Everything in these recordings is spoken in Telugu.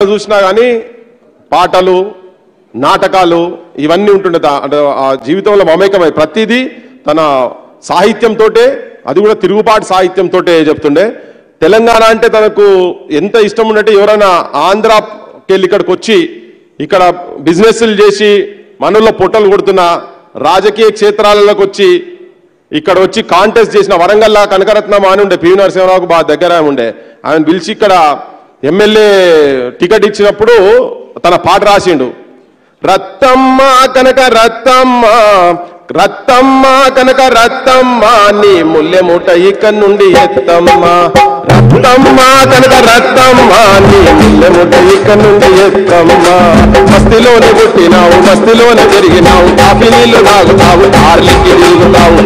చూసినా కానీ పాటలు నాటకాలు ఇవన్నీ ఉంటుండే ఆ జీవితంలో మమేకమై ప్రతిదీ తన సాహిత్యంతోటే అది కూడా తిరుగుబాటు సాహిత్యంతోటే చెప్తుండే. తెలంగాణ అంటే తనకు ఎంత ఇష్టం ఉన్నట్టు ఎవరైనా ఆంధ్రాకి ఇక్కడికి వచ్చి ఇక్కడ బిజినెస్లు చేసి మనలో పొట్టలు కొడుతున్న రాజకీయ క్షేత్రాలకు వచ్చి ఇక్కడ వచ్చి కాంటెస్ట్ చేసిన వరంగల్ కనకరత్నం అని ఉండే పివి నరసింహరావుకు బాగా దగ్గర ఉండే ఆయన పిలిచి ఇక్కడ ఎమ్మెల్యే టికెట్ ఇచ్చినప్పుడు తన పాట రాసిండు. రత్తమ్మ కనక రత్తమ్మ రత్తమ్మ కనక రత్తమ్మ నీ ముల్లె మూట ఇక్కడ నుండి ఎత్తమ్మ రత్తమ్మ కనక రత్తమ్మ నీ ముల్లె మూట ఇక్కడ నుండి ఎత్తమ్మ. మస్తిలోనే పుట్టినావు మస్తిలోనే పెరిగినావు కాఫీ నీళ్లు తాగుతావు తార్లెక్కి తిరుగుతావు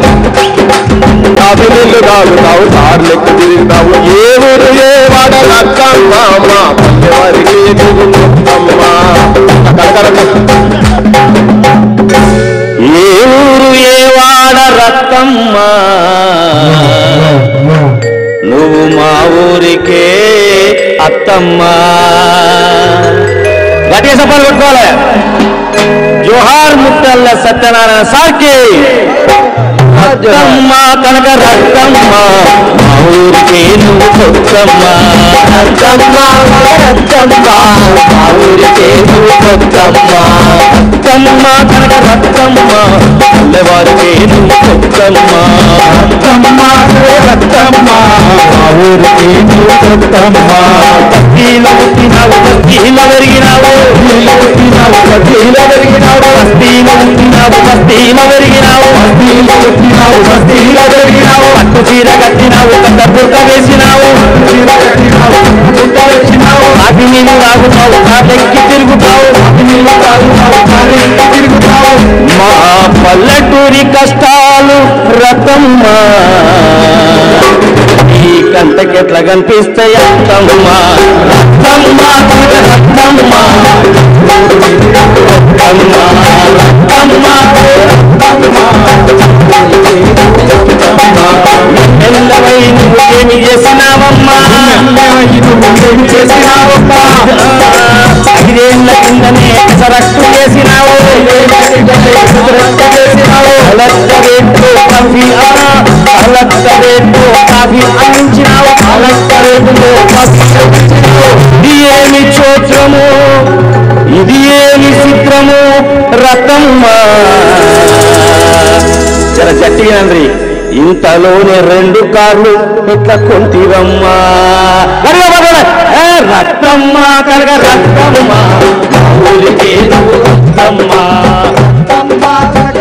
కాఫీ నీళ్లు తాగుతావు తార్లెక్కి తిరుగుతావు. ఏ ఊరు ఏ వాడ రత్తమ్మ మా పల్లెవారికి ఎదుగుతమ్మ ఏ ఊరు ఏ వాడ రత్తమ్మ నువ్వు మా ఊరికే అత్తమ్మ. గట్టిగా సపాలు కొట్టుకోవాలి. జోహార్ ముట్టల్ల సత్యనారాయణ సార్కి. రత్తమ్మ కనక రత్తమ్మ మా ఊరికే నువ్వు కొత్తమ్మ రత్తమ్మ రత్తమ్మ మా ఊరికే నువ్వు కొత్తమ్మ రత్తమ్మ కనక రత్తమ్మ పల్లెవారికే నువ్వు కొత్తమ్మ రత్తమ్మ రత్తమ్మ మా ఊరికే నువ్వు కొత్తమ్మ. బస్తీల పుట్టినావు బస్తీల పెరిగినావు పుట్టినావు బస్తీల పెరిగినావు బస్తీల పుట్టినావు బస్తీల పెరిగినావు బస్తీల పుట్టినావు బస్తీల పెరిగినావు పట్టు చీర కట్టినావు పెద్ద బుట్ట వేసినావు చీర కట్టినావు బుట్ట వేసినావు కాఫీ నీళ్ళు తాగుతావు కాటెక్కి తిరుగుతావు కాఫీ నీళ్ళు తాగుతావు కాటెక్కి తిరుగుతావు. మా పల్లెటూరి కష్టాలు రతమ్మ ఈ కంటకెట్లా కనిపిస్తాయి అత్తమ్మ రత్తమ్మ రత్తమ్మ ఎల్లవై నువ్వేమి చేసినావమ్మా ఐదేళ్ల కిందనే సరక్కు చేసినావు కాఫీ అందించినావు ఇది ఏమి చోత్రము ఇది ఏమి చిత్రము రతమ్మ. చాలా గట్టిగా నంద్రి ఇంతలోనే 2 కార్లు ఎట్లా కొంటివమ్మా రత్తమ్మ కనక రత్తమ్మ ఊరికే రత్తమ్మ రత్తమ్మ కనక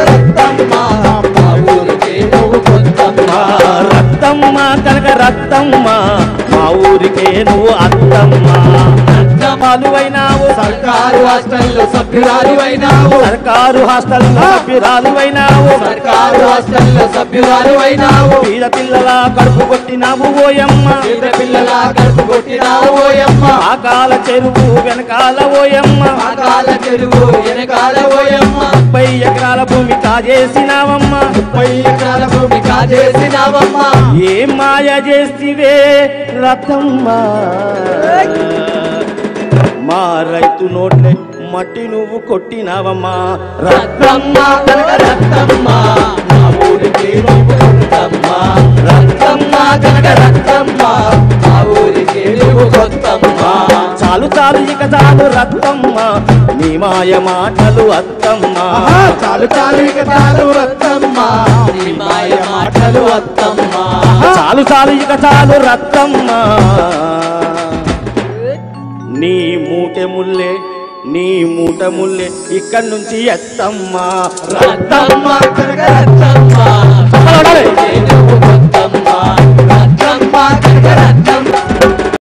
రత్తమ్మ మా ఊరికే నువ్వు అత్తమ్మ. సర్కారు హాస్టల్లో సభ్యురాలివైనావు సర్కారు హాస్టల్లో సభ్యురాలివైనావు సర్కారు హాస్టల్లో సభ్యురాలివైనావు. పేద పిల్లల కడుపు కొట్టినావు ఓయమ్మ పేద పిల్లల కడుపు కొట్టినావు ఓయమ్మ. ఆకాల చెరువు వెనకాల ఓయమ్మ ఆకాల చెరువు వెనకాల ఓయమ్మ. 30 ఎకరాల భూమి కాజేసినావమ్మ 30 ఎకరాల భూమి కాజేసినావమ్మ. ఏ మాయ చేసివే రతమ్మ మా రైతు నోట్లే మట్టి నువ్వు కొట్టినావమ్మా రత్తమ్మ కనక రత్తమ్మ మా ఊరికే నువ్వు కొత్తమ్మ రత్తమ్మ కనక రత్తమ్మ మా ఊరికే నువ్వు కొత్తమ్మ. చాలు చాలు ఇక చాలు రత్తమ్మ నీ మాయ మాటలు అత్తమ్మ చాలు చాలు ఇక చాలు రత్తమ్మ నీ మాయ మాటలు అత్తమ్మ చాలు చాలు ఇక చాలు రత్తమ్మ నీ మూటె ముల్లే నీ మూట ముల్లే ఇక్కడి నుంచి ఎత్తమ్మ రత్తమ్మ కనక రత్తమ్మ